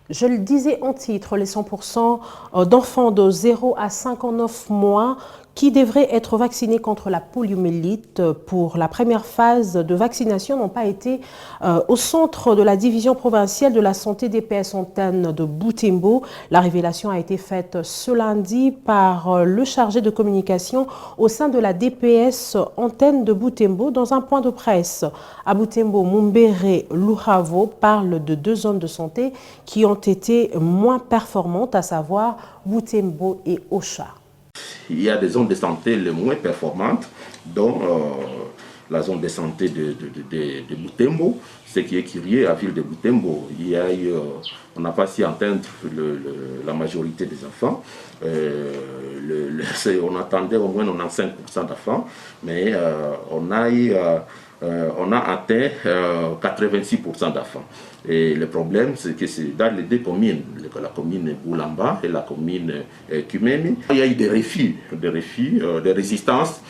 Je le disais en titre, les 100% d'enfants de 0 à 59 mois qui devraient être vaccinés contre la poliomyélite pour la première phase de vaccination n'ont pas été au centre de la division provinciale de la santé DPS antenne de Butembo. La révélation a été faite ce lundi par le chargé de communication au sein de la DPS antenne de Butembo dans un point de presse. À Butembo, Mumbere Luhavo parle de 2 zones de santé qui ont été moins performantes, à savoir Butembo et Ocha. Il y a des zones de santé les moins performantes, dont la zone de santé de Butembo, ce qui est curieux à la ville de Butembo. Il y a eu, on n'a pas su atteindre la majorité des enfants. On attendait au moins 95% d'enfants, mais on a atteint 86% d'enfants. Et le problème, c'est que c'est dans les deux communes, la commune Boulamba et la commune Kumemi, il y a eu des refus, des résistances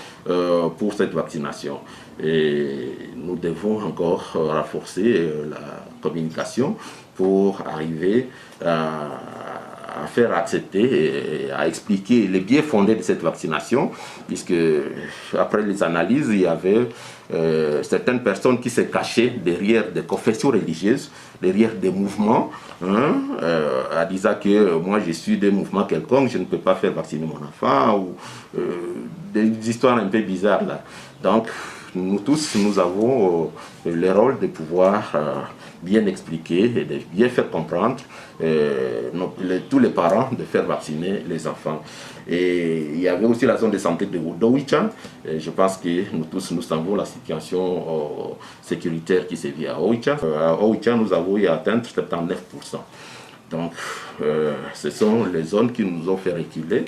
pour cette vaccination. Et nous devons encore renforcer la communication pour arriver à faire accepter et à expliquer les biais fondés de cette vaccination, puisque après les analyses, il y avait certaines personnes qui se cachaient derrière des confessions religieuses, derrière des mouvements, en disant que moi je suis des mouvements quelconques, je ne peux pas faire vacciner mon enfant, ou des histoires un peu bizarres là. Donc nous tous, nous avons le rôle de pouvoir bien expliquer et de bien faire comprendre tous les parents de faire vacciner les enfants. Et il y avait aussi la zone de santé de Oicha. Je pense que nous tous, nous savons la situation sécuritaire qui se vit à Oicha. À Oicha, nous avons eu atteindre 79%. Donc, ce sont les zones qui nous ont fait reculer.